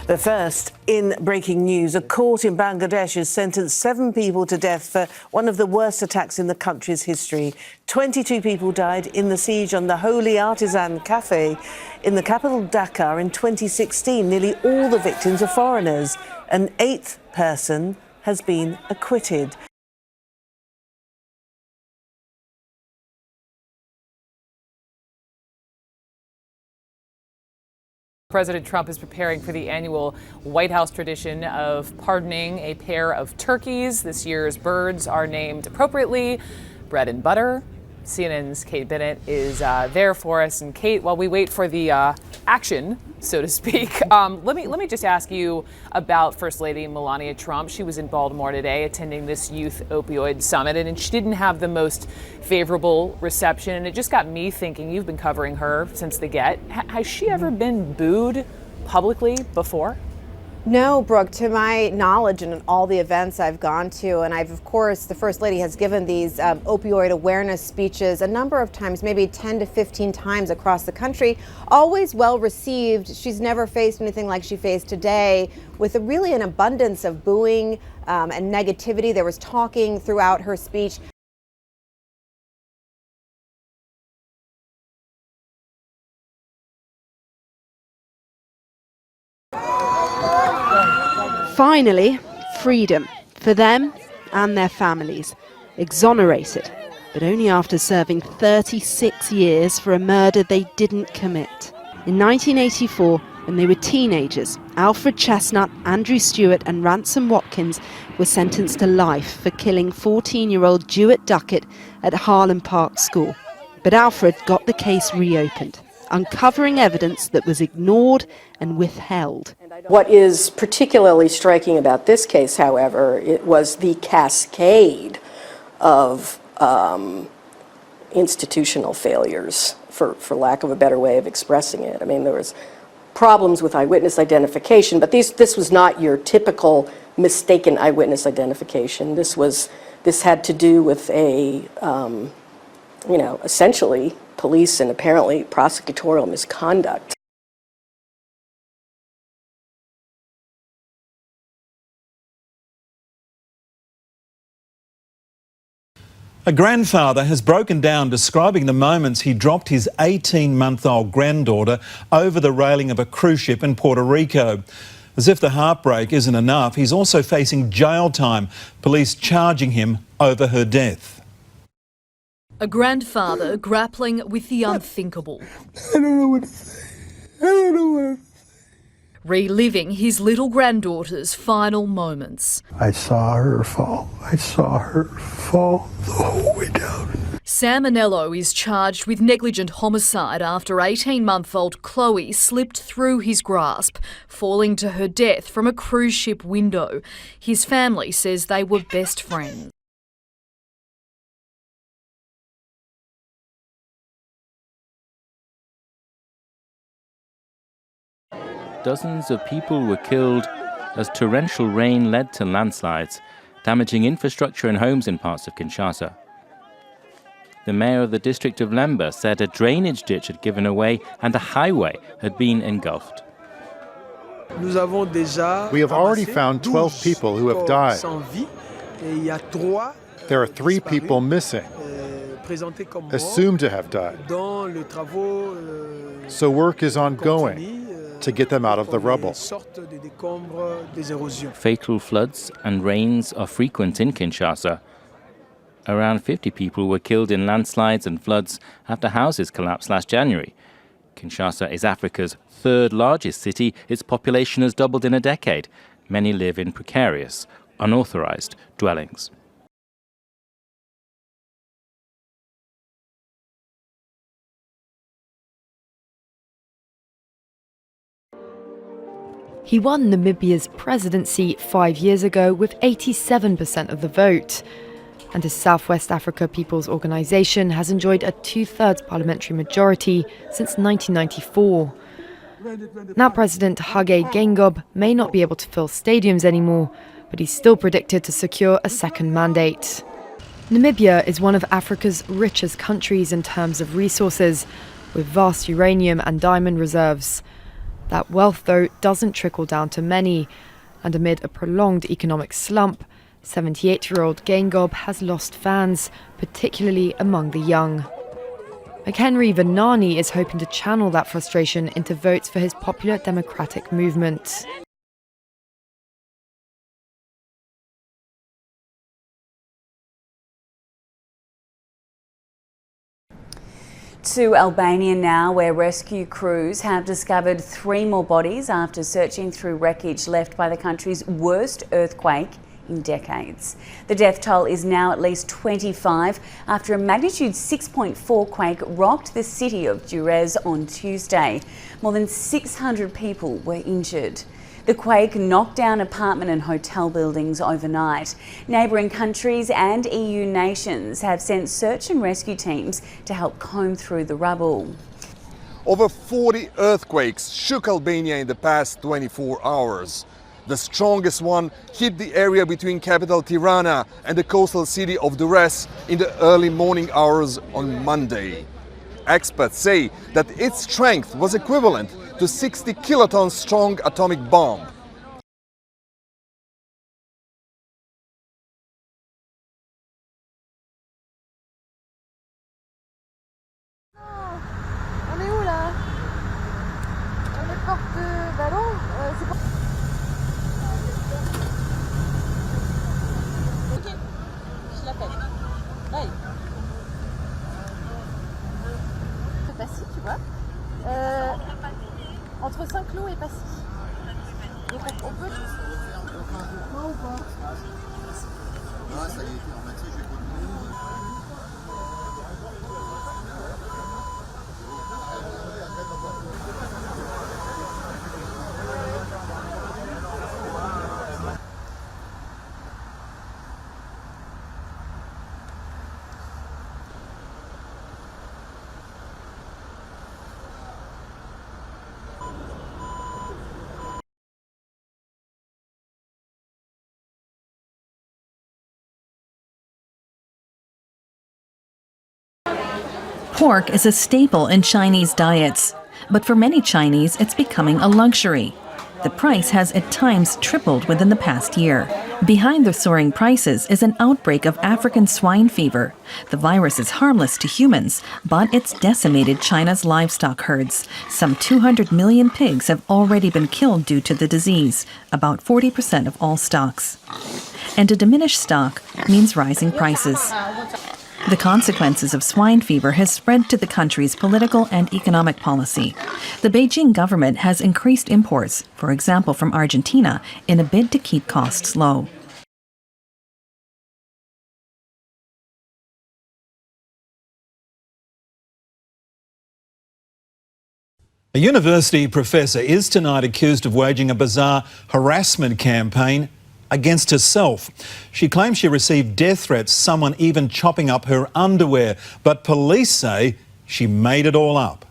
But first, in breaking news, a court in Bangladesh has sentenced 7 people to death for one of the worst attacks in the country's history. 22 people died in the siege on the Holy Artisan Cafe in the capital Dhaka in 2016. Nearly all the victims are foreigners. An 8th person has been acquitted. President Trump is preparing for the annual White House tradition of pardoning a pair of turkeys. This year's birds are named appropriately Bread and Butter. CNN's Kate Bennett is there for us. And Kate, while we wait for the action, so to speak, let me just ask you about First Lady Melania Trump. She was in Baltimore today attending this youth opioid summit, and she didn't have the most favorable reception. And it just got me thinking, you've been covering her since the get. Has she ever been booed publicly before? No, Brooke, to my knowledge and in all the events I've gone to, and of course, the First Lady has given these opioid awareness speeches a number of times, maybe 10 to 15 times across the country, always well received. She's never faced anything like she faced today, with really an abundance of booing and negativity. There was talking throughout her speech. Finally, freedom for them and their families. Exonerated, but only after serving 36 years for a murder they didn't commit. In 1984, when they were teenagers, Alfred Chestnut, Andrew Stewart and Ransom Watkins were sentenced to life for killing 14-year-old Jewett Duckett at Harlem Park School. But Alfred got the case reopened, uncovering evidence that was ignored and withheld. What is particularly striking about this case, however, it was the cascade of institutional failures, for lack of a better way of expressing it. I mean, there was problems with eyewitness identification, but this was not your typical mistaken eyewitness identification. This had to do with essentially police and apparently prosecutorial misconduct. A grandfather has broken down describing the moments he dropped his 18-month-old granddaughter over the railing of a cruise ship in Puerto Rico. As if the heartbreak isn't enough, he's also facing jail time, police charging him over her death. A grandfather grappling with the unthinkable. I don't know what to say. I don't know what to say. Reliving his little granddaughter's final moments. I saw her fall. I saw her fall the whole way down. Sam Anello is charged with negligent homicide after 18-month-old Chloe slipped through his grasp, falling to her death from a cruise ship window. His family says they were best friends. Dozens of people were killed as torrential rain led to landslides, damaging infrastructure and homes in parts of Kinshasa. The mayor of the district of Lemba said a drainage ditch had given away and a highway had been engulfed. We have already found 12 people who have died. There are 3 people missing, assumed to have died. So work is ongoing to get them out of the rubble. Fatal floods and rains are frequent in Kinshasa. Around 50 people were killed in landslides and floods after houses collapsed last January. Kinshasa is Africa's 3rd largest city. Its population has doubled in a decade. Many live in precarious, unauthorized dwellings. He won Namibia's presidency 5 years ago with 87% of the vote. And his Southwest Africa People's Organisation has enjoyed a 2/3 parliamentary majority since 1994. Now President Hage Geingob may not be able to fill stadiums anymore, but he's still predicted to secure a second mandate. Namibia is one of Africa's richest countries in terms of resources, with vast uranium and diamond reserves. That wealth, though, doesn't trickle down to many. And amid a prolonged economic slump, 78-year-old Gaingob has lost fans, particularly among the young. McHenry Vanani is hoping to channel that frustration into votes for his popular democratic movement. To Albania now, where rescue crews have discovered 3 more bodies after searching through wreckage left by the country's worst earthquake in decades. The death toll is now at least 25 after a magnitude 6.4 quake rocked the city of Durrës on Tuesday. More than 600 people were injured. The quake knocked down apartment and hotel buildings overnight. Neighbouring countries and EU nations have sent search and rescue teams to help comb through the rubble. Over 40 earthquakes shook Albania in the past 24 hours. The strongest one hit the area between capital Tirana and the coastal city of Durrës in the early morning hours on Monday. Experts say that its strength was equivalent to 60 kilotons strong atomic bomb. Entre Saint-Cloud et Passy. Donc on peut... Pork is a staple in Chinese diets, but for many Chinese, it's becoming a luxury. The price has at times tripled within the past year. Behind the soaring prices is an outbreak of African swine fever. The virus is harmless to humans, but it's decimated China's livestock herds. Some 200 million pigs have already been killed due to the disease, about 40% of all stocks. And a diminished stock means rising prices. The consequences of swine fever has spread to the country's political and economic policy. The Beijing government has increased imports, for example from Argentina, in a bid to keep costs low. A university professor is tonight accused of waging a bizarre harassment campaign against herself. She claims she received death threats, someone even chopping up her underwear, but police say she made it all up.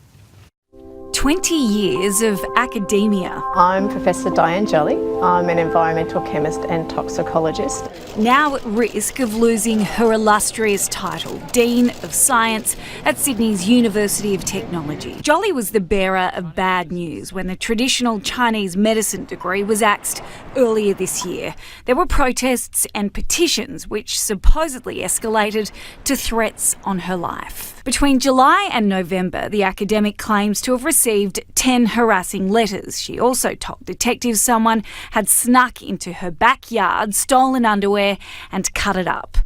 20 years of academia. I'm Professor Diane Jolly. I'm an environmental chemist and toxicologist. Now at risk of losing her illustrious title, Dean of Science at Sydney's University of Technology. Jolly was the bearer of bad news when the traditional Chinese medicine degree was axed earlier this year. There were protests and petitions which supposedly escalated to threats on her life. Between July and November, the academic claims to have received 10 harassing letters. She also told detectives someone had snuck into her backyard, stolen underwear and cut it up.